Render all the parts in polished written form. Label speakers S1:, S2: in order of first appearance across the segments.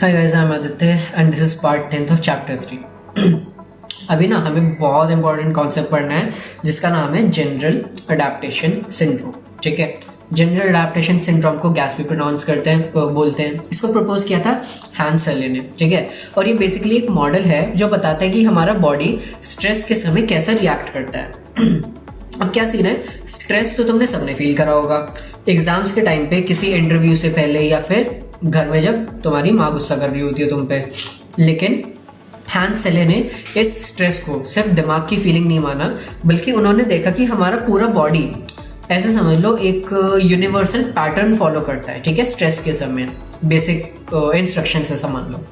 S1: Hi guys, I am Aditya and this is part 10th of chapter 3। अभी ना हमें बहुत इंपॉर्टेंट कॉन्सेप्ट पढ़ना है जिसका नाम है जनरल अडेप्टेशन सिंड्रोम। ठीक है, जनरल अडेप्टेशन सिंड्रोम को गैट्सबी प्रोनाउंस करते हैं, बोलते हैं। इसको प्रपोज किया था हैंस सेले ने। ठीक है, और ये बेसिकली एक मॉडल है जो बताता है कि हमारा बॉडी स्ट्रेस के समय कैसा रिएक्ट करता है। अब क्या सीन है, स्ट्रेस तो तुमने सबने फील करा होगा एग्जाम्स के टाइम पे, किसी इंटरव्यू से पहले, या फिर घर में जब तुम्हारी माँ गुस्सा कर रही होती है तुम पे। लेकिन हैंस सेले ने इस स्ट्रेस को सिर्फ दिमाग की फीलिंग नहीं माना, बल्कि उन्होंने देखा कि हमारा पूरा बॉडी, ऐसे समझ लो, एक यूनिवर्सल पैटर्न फॉलो करता है। ठीक है, स्ट्रेस के समय बेसिक इंस्ट्रक्शंस ऐसा मान लो।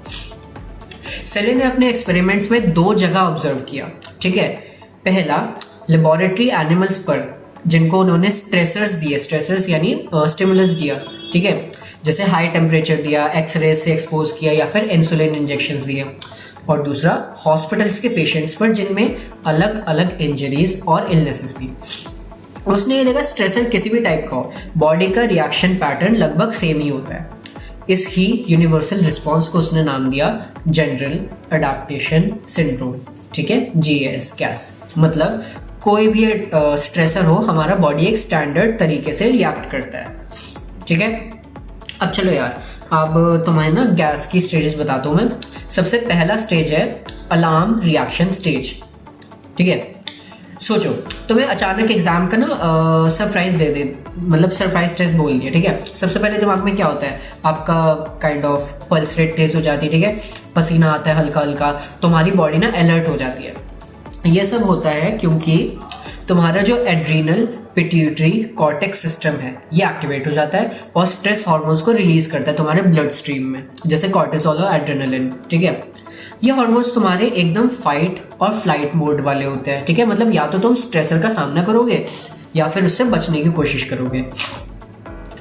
S1: सेले ने अपने एक्सपेरिमेंट्स में दो जगह ऑब्जर्व किया। ठीक है, पहला लेबोरेटरी एनिमल्स पर, जिनको उन्होंने स्ट्रेसर्स दिए, स्ट्रेसर्स यानी स्टिमुलस दिया। ठीक है, जैसे हाई टेम्परेचर दिया, एक्सरे से एक्सपोज किया, या फिर इंसुलिन इंजेक्शंस दिए। और दूसरा हॉस्पिटल्स के पेशेंट्स पर, जिनमें अलग अलग इंजरीज और इलनेसेस थी। उसने ये देखा स्ट्रेसर किसी भी टाइप का हो, बॉडी का रिएक्शन पैटर्न लगभग सेम ही होता है। इस ही यूनिवर्सल रिस्पॉन्स को उसने नाम दिया जनरल अडेप्टेशन सिंड्रोम। ठीक है, जीएस कैस, मतलब कोई भी स्ट्रेसर हो, हमारा बॉडी एक स्टैंडर्ड तरीके से रिएक्ट करता है। ठीक है, अब चलो यार, अब तुम्हें ना गैस की स्टेजेस बताता हूँ मैं। सबसे पहला स्टेज है अलार्म रिएक्शन स्टेज। ठीक है, सोचो तुम्हें अचानक एग्जाम का ना सरप्राइज दे, मतलब सरप्राइज टेस्ट बोल दिया। ठीक है, सबसे पहले दिमाग में क्या होता है, आपका काइंड ऑफ पल्स रेट तेज हो जाती है। ठीक है, पसीना आता है हल्का हल्का, तुम्हारी बॉडी ना अलर्ट हो जाती है। ये सब होता है क्योंकि तुम्हारा जो एड्रीनल पिट्यूटरी कॉर्टेक्स सिस्टम है ये एक्टिवेट हो जाता है और स्ट्रेस हार्मोन्स को रिलीज करता है तुम्हारे ब्लड स्ट्रीम में, जैसे कॉर्टिसोल और एड्रेनालिन। ठीक है, ये हार्मोन्स तुम्हारे एकदम फाइट और फ्लाइट मोड वाले होते हैं। ठीक है, मतलब या तो तुम स्ट्रेसर का सामना करोगे या फिर उससे बचने की कोशिश करोगे।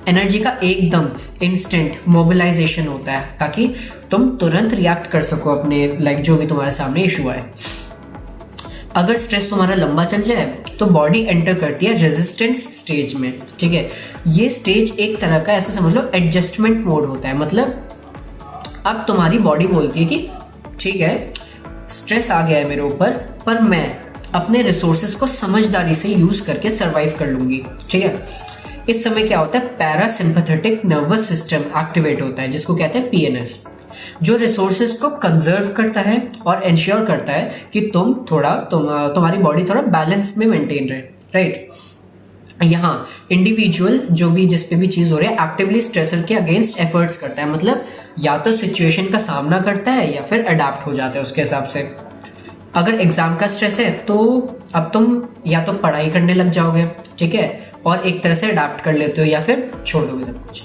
S1: एनर्जी का एकदम इंस्टेंट मोबिलाइजेशन होता है ताकि तुम तुरंत रिएक्ट कर सको अपने जो भी तुम्हारे सामने इशू आए। अगर स्ट्रेस तुम्हारा लंबा चल जाए तो बॉडी एंटर करती है रेजिस्टेंस स्टेज में। ठीक है, ये स्टेज एक तरह का, ऐसा समझ लो, एडजस्टमेंट मोड होता है। मतलब अब तुम्हारी बॉडी बोलती है कि ठीक है, स्ट्रेस आ गया है मेरे ऊपर, पर मैं अपने रिसोर्सेज को समझदारी से यूज करके सरवाइव कर लूंगी। ठीक है, इस समय क्या होता है, पैरासिम्पैथेटिक नर्वस सिस्टम एक्टिवेट होता है, जिसको कहते हैं पीएनएस, जो रिसोर्सेज को कंजर्व करता है और इंश्योर करता है कि तुम्हारी बॉडी थोड़ा बैलेंस में मेंटेन रहे। राइट, यहाँ इंडिविजुअल जो भी जिस पे भी चीज हो रही है एक्टिवली स्ट्रेसर के अगेंस्ट एफर्ट्स करता है। मतलब या तो सिचुएशन का सामना करता है या फिर अडेप्ट हो जाता है उसके हिसाब से। अगर एग्जाम का स्ट्रेस है तो अब तुम या तो पढ़ाई करने लग जाओगे, ठीक है, और एक तरह से अडेप्ट कर लेते हो, या फिर छोड़ दोगे सब कुछ।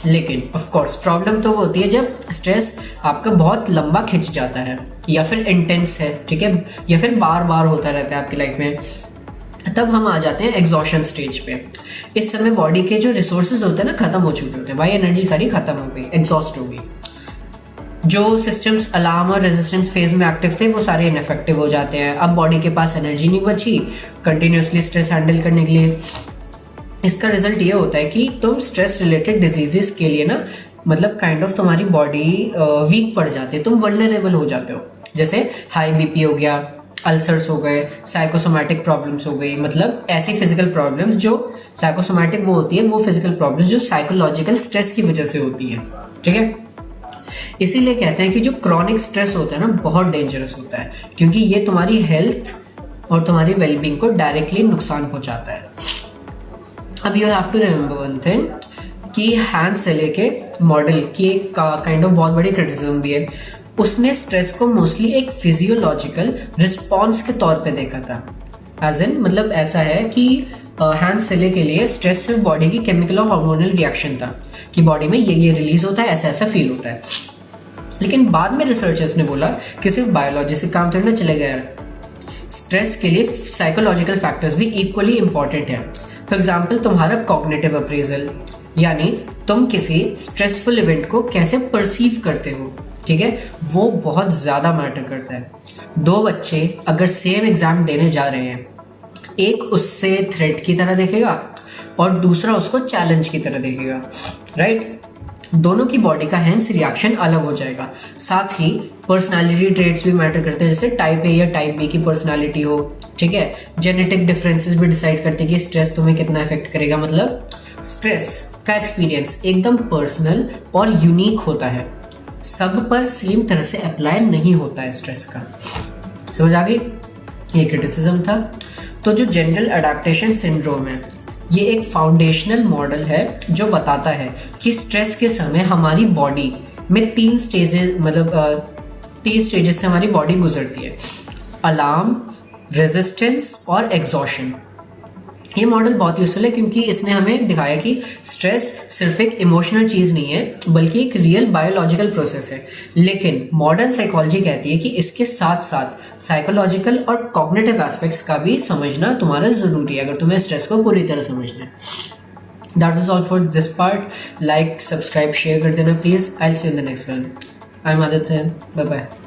S1: लेकिन ऑफ कोर्स प्रॉब्लम तो वो होती है जब स्ट्रेस आपका बहुत लंबा खिंच जाता है या फिर इंटेंस है। ठीक है, या फिर बार बार होता रहता है आपकी लाइफ में, तब हम आ जाते हैं एग्जॉशन स्टेज पे। इस समय बॉडी के जो रिसोर्सेज होते हैं ना खत्म हो चुके होते हैं, भाई एनर्जी सारी खत्म हो गई, एग्जॉस्ट हो गई। जो सिस्टम्स अलार्म और रेजिस्टेंस फेज में एक्टिव थे वो सारे इनफेक्टिव हो जाते हैं। अब बॉडी के पास एनर्जी नहीं बची कंटिन्यूसली स्ट्रेस हैंडल करने के लिए। इसका रिजल्ट ये होता है कि तुम स्ट्रेस रिलेटेड डिजीजेस के लिए ना, मतलब काइंड ऑफ तुम्हारी बॉडी वीक पड़ जाती है, तुम वल्नरेबल हो जाते हो। जैसे हाई बीपी हो गया, अल्सर्स हो गए, साइकोसोमैटिक प्रॉब्लम्स हो गई। मतलब ऐसी फिजिकल प्रॉब्लम्स जो साइकोसोमैटिक वो होती है, वो फिजिकल प्रॉब्लम्स जो साइकोलॉजिकल स्ट्रेस की वजह से होती है। ठीक है, इसीलिए कहते हैं कि जो क्रॉनिक स्ट्रेस होता है ना बहुत डेंजरस होता है, क्योंकि ये तुम्हारी हेल्थ और तुम्हारी वेलबींग को डायरेक्टली नुकसान पहुंचाता है। अब you have to remember one thing कि हैंस सेले के मॉडल की एक काइंड ऑफ बहुत बड़ी क्रिटिसिज्म भी है। उसने स्ट्रेस को मोस्टली एक फिजियोलॉजिकल रिस्पॉन्स के तौर पे देखा था। एज इन, मतलब ऐसा है कि हैंस सेले के लिए स्ट्रेस सिर्फ बॉडी की केमिकल और हार्मोनल रिएक्शन था कि बॉडी में ये रिलीज होता है, ऐसा ऐसा फील होता है। लेकिन बाद में रिसर्चर्स ने बोला कि सिर्फ बायोलॉजी से काम थोड़ी ना चलेगा यार, स्ट्रेस के लिए साइकोलॉजिकल फैक्टर्स भी इक्वली इंपॉर्टेंट है। फॉर एग्जाम्पल तुम्हारा कॉग्निटिव अप्रेजल, यानी तुम किसी स्ट्रेसफुल इवेंट को कैसे परसीव करते हो, ठीक है, वो बहुत ज्यादा मैटर करता है। दो बच्चे अगर सेम एग्जाम देने जा रहे हैं, एक उससे थ्रेट की तरह देखेगा और दूसरा उसको चैलेंज की तरह देखेगा। राइट, दोनों की बॉडी का हेंस रिएक्शन अलग हो जाएगा। साथ ही पर्सनालिटी ट्रेट्स भी मैटर करते हैं, जैसे टाइप ए या टाइप बी की पर्सनालिटी हो, ठीक है। जेनेटिक डिफरेंसेस भी डिसाइड करते हैं कि स्ट्रेस तुम्हें कितना इफेक्ट करेगा। मतलब स्ट्रेस का एक्सपीरियंस एकदम पर्सनल और यूनिक होता है, सब पर सेम तरह से अप्लाई नहीं होता है स्ट्रेस का। समझ आ गई? ये क्रिटिसिज्म था। तो जो जनरल अडेप्टेशन सिंड्रोम है, ये एक फाउंडेशनल मॉडल है जो बताता है कि स्ट्रेस के समय हमारी बॉडी में 3 स्टेजेस से हमारी बॉडी गुजरती है: अलार्म, रेजिस्टेंस और एग्जॉशन। ये मॉडल बहुत यूजफुल है क्योंकि इसने हमें दिखाया कि स्ट्रेस सिर्फ एक इमोशनल चीज नहीं है, बल्कि एक रियल बायोलॉजिकल प्रोसेस है। लेकिन मॉडर्न साइकोलॉजी कहती है कि इसके साथ साथ साइकोलॉजिकल और कॉग्निटिव एस्पेक्ट्स का भी समझना तुम्हारा जरूरी है, अगर तुम्हें स्ट्रेस को पूरी तरह समझना है। That is all for this part. Like, subscribe, share कर देना please. I will see you in the next one. I am Aditya, bye bye.